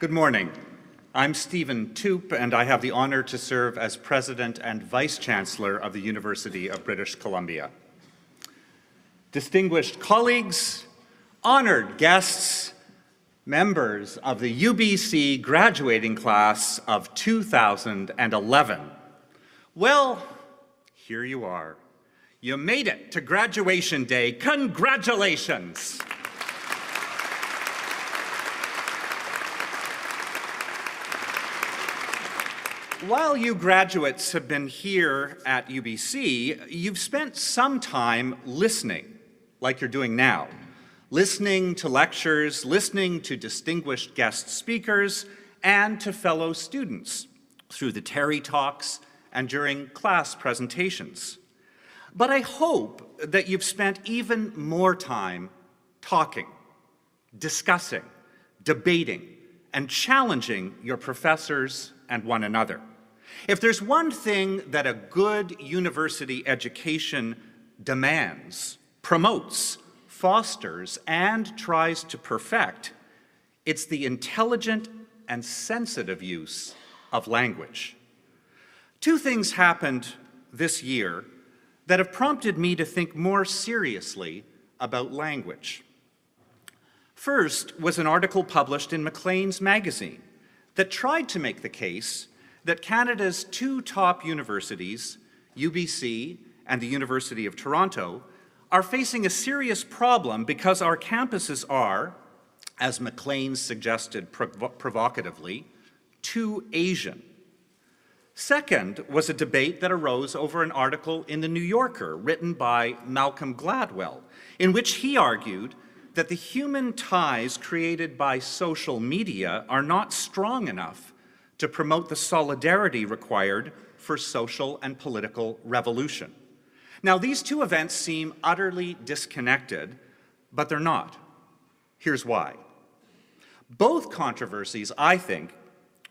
Good morning. I'm Stephen Toope, and I have the honor to serve as President and Vice Chancellor of the University of British Columbia. Distinguished colleagues, honored guests, members of the UBC graduating class of 2011. Well, here you are. You made it to graduation day. Congratulations! While you graduates have been here at UBC, you've spent some time listening, like you're doing now. Listening to lectures, listening to distinguished guest speakers, and to fellow students through the Terry Talks and during class presentations. But I hope that you've spent even more time talking, discussing, debating, and challenging your professors and one another. If there's one thing that a good university education demands, promotes, fosters, and tries to perfect, it's the intelligent and sensitive use of language. Two things happened this year that have prompted me to think more seriously about language. First was an article published in Maclean's magazine that tried to make the case that Canada's two top universities, UBC and the University of Toronto, are facing a serious problem because our campuses are, as Maclean suggested provocatively, too Asian. Second was a debate that arose over an article in The New Yorker written by Malcolm Gladwell, in which he argued that the human ties created by social media are not strong enough to promote the solidarity required for social and political revolution. Now, these two events seem utterly disconnected, but they're not. Here's why. Both controversies, I think,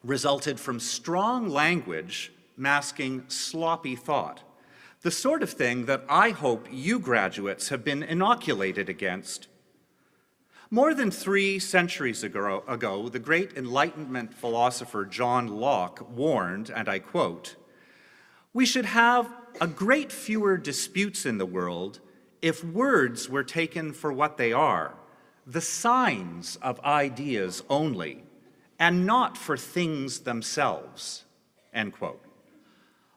resulted from strong language masking sloppy thought, the sort of thing that I hope you graduates have been inoculated against. More than 3 centuries ago, the great Enlightenment philosopher John Locke warned, and I quote, "We should have a great fewer disputes in the world if words were taken for what they are, the signs of ideas only, and not for things themselves," end quote.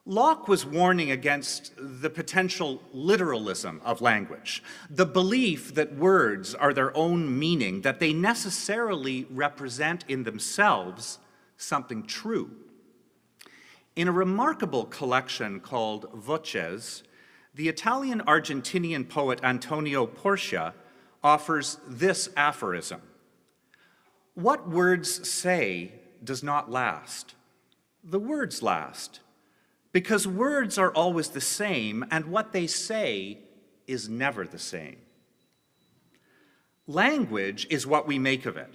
Locke was warning against the potential literalism of language, the belief that words are their own meaning, that they necessarily represent in themselves something true. In a remarkable collection called Voces, the Italian-Argentinian poet Antonio Porcia offers this aphorism: "What words say does not last. The words last. Because words are always the same, and what they say is never the same." Language is what we make of it,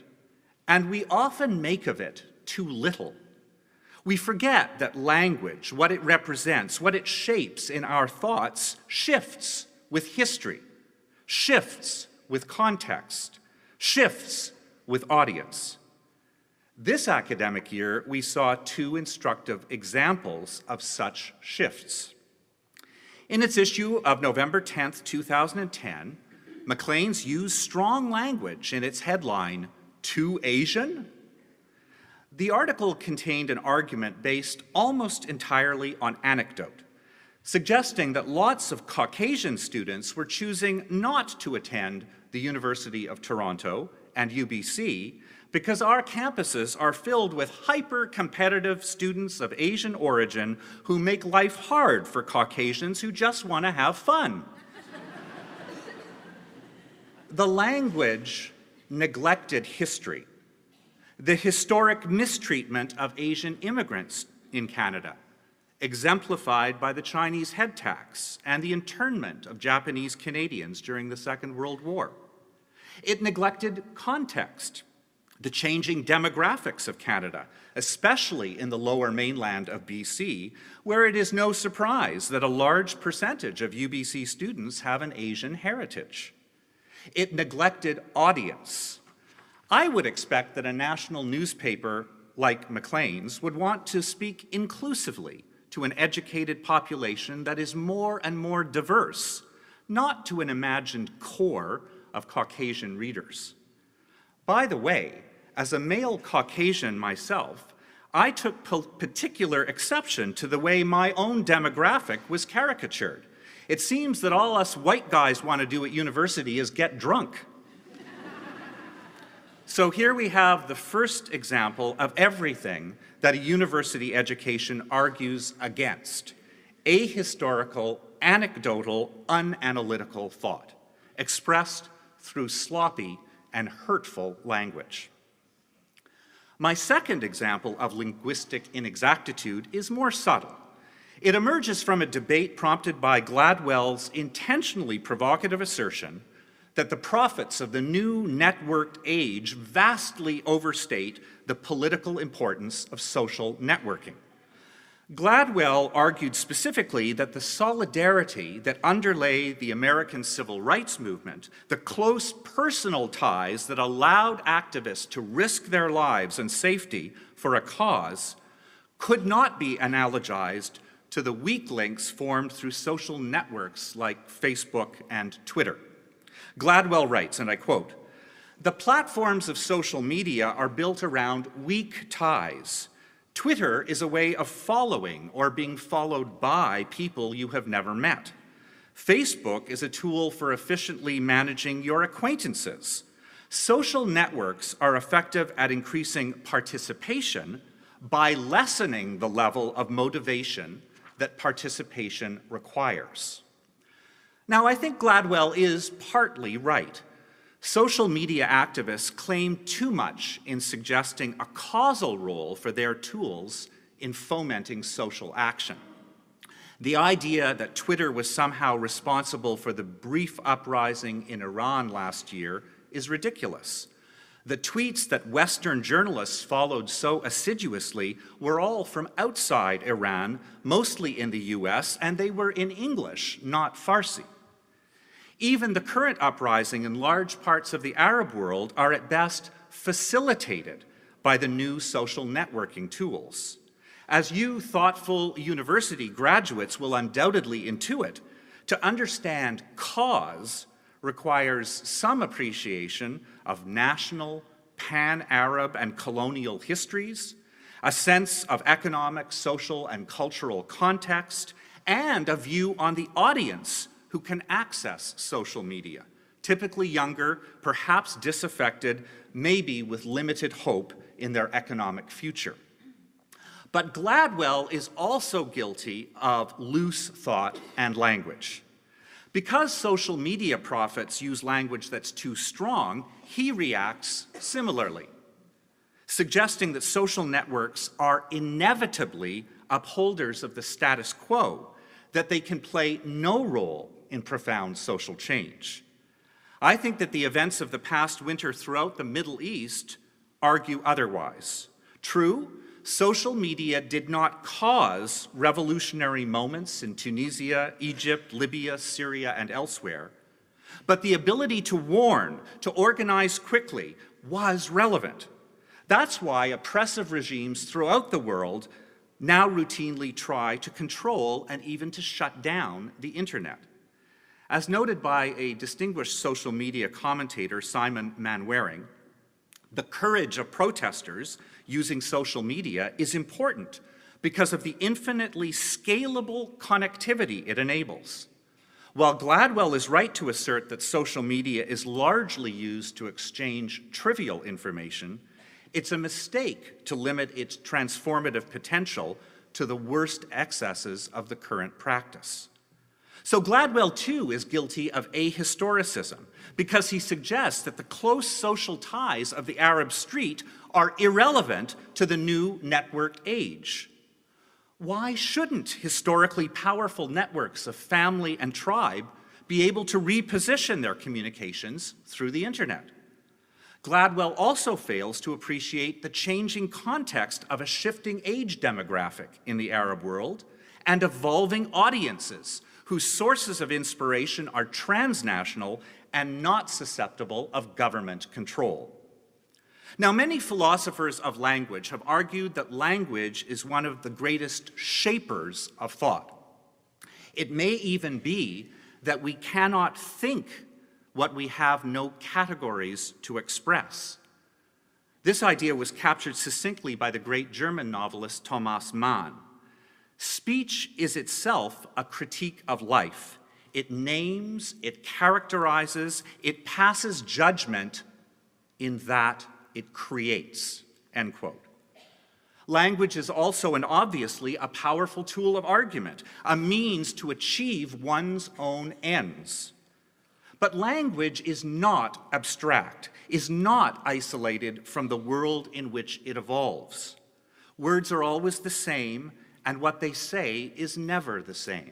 and we often make of it too little. We forget that language, what it represents, what it shapes in our thoughts, shifts with history, shifts with context, shifts with audience. This academic year, we saw 2 instructive examples of such shifts. In its issue of November 10th, 2010, Maclean's used strong language in its headline, "Too Asian?" The article contained an argument based almost entirely on anecdote, suggesting that lots of Caucasian students were choosing not to attend the University of Toronto and UBC because our campuses are filled with hyper-competitive students of Asian origin who make life hard for Caucasians who just want to have fun. The language neglected history, the historic mistreatment of Asian immigrants in Canada, exemplified by the Chinese head tax and the internment of Japanese Canadians during the Second World War. It neglected context, the changing demographics of Canada, especially in the lower mainland of BC, where it is no surprise that a large percentage of UBC students have an Asian heritage. It neglected audience. I would expect that a national newspaper like Maclean's would want to speak inclusively to an educated population that is more and more diverse, not to an imagined core of Caucasian readers. By the way, as a male Caucasian myself, I took particular exception to the way my own demographic was caricatured. It seems that all us white guys want to do at university is get drunk. So here we have the first example of everything that a university education argues against: ahistorical, anecdotal, unanalytical thought, expressed through sloppy and hurtful language. My second example of linguistic inexactitude is more subtle. It emerges from a debate prompted by Gladwell's intentionally provocative assertion that the prophets of the new networked age vastly overstate the political importance of social networking. Gladwell argued specifically that the solidarity that underlay the American civil rights movement, the close personal ties that allowed activists to risk their lives and safety for a cause, could not be analogized to the weak links formed through social networks like Facebook and Twitter. Gladwell writes, and I quote, "The platforms of social media are built around weak ties. Twitter is a way of following or being followed by people you have never met. Facebook is a tool for efficiently managing your acquaintances. Social networks are effective at increasing participation by lessening the level of motivation that participation requires." Now, I think Gladwell is partly right. Social media activists claim too much in suggesting a causal role for their tools in fomenting social action. The idea that Twitter was somehow responsible for the brief uprising in Iran last year is ridiculous. The tweets that Western journalists followed so assiduously were all from outside Iran, mostly in the US, and they were in English, not Farsi. Even the current uprising in large parts of the Arab world are at best facilitated by the new social networking tools. As you thoughtful university graduates will undoubtedly intuit, to understand cause requires some appreciation of national, pan-Arab, and colonial histories, a sense of economic, social, and cultural context, and a view on the audience who can access social media, typically younger, perhaps disaffected, maybe with limited hope in their economic future. But Gladwell is also guilty of loose thought and language. Because social media prophets use language that's too strong, he reacts similarly, suggesting that social networks are inevitably upholders of the status quo, that they can play no role in profound social change. I think that the events of the past winter throughout the Middle East argue otherwise. True, social media did not cause revolutionary moments in Tunisia, Egypt, Libya, Syria, and elsewhere, but the ability to warn, to organize quickly, was relevant. That's why oppressive regimes throughout the world now routinely try to control and even to shut down the internet. As noted by a distinguished social media commentator, Simon Manwaring, the courage of protesters using social media is important because of the infinitely scalable connectivity it enables. While Gladwell is right to assert that social media is largely used to exchange trivial information, it's a mistake to limit its transformative potential to the worst excesses of the current practice. So Gladwell, too, is guilty of ahistoricism because he suggests that the close social ties of the Arab street are irrelevant to the new networked age. Why shouldn't historically powerful networks of family and tribe be able to reposition their communications through the internet? Gladwell also fails to appreciate the changing context of a shifting age demographic in the Arab world and evolving audiences whose sources of inspiration are transnational and not susceptible of government control. Now, many philosophers of language have argued that language is one of the greatest shapers of thought. It may even be that we cannot think what we have no categories to express. This idea was captured succinctly by the great German novelist Thomas Mann. Speech is itself a critique of life. It names, it characterizes, it passes judgment in that it creates, end quote. Language is also and obviously a powerful tool of argument, a means to achieve one's own ends. But language is not abstract, is not isolated from the world in which it evolves. Words are always the same, and what they say is never the same.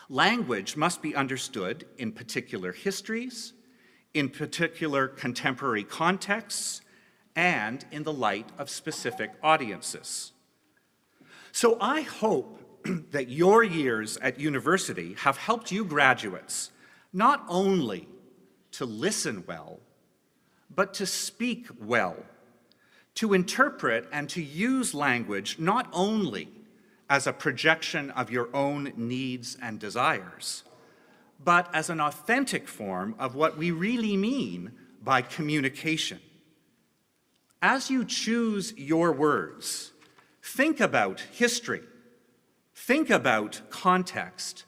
Language must be understood in particular histories, in particular contemporary contexts, and in the light of specific audiences. So I hope that your years at university have helped you graduates not only to listen well, but to speak well, to interpret and to use language not only as a projection of your own needs and desires, but as an authentic form of what we really mean by communication. As you choose your words, think about history, think about context,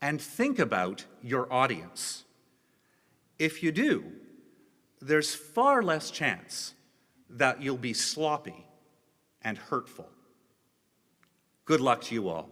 and think about your audience. If you do, there's far less chance that you'll be sloppy and hurtful. Good luck to you all.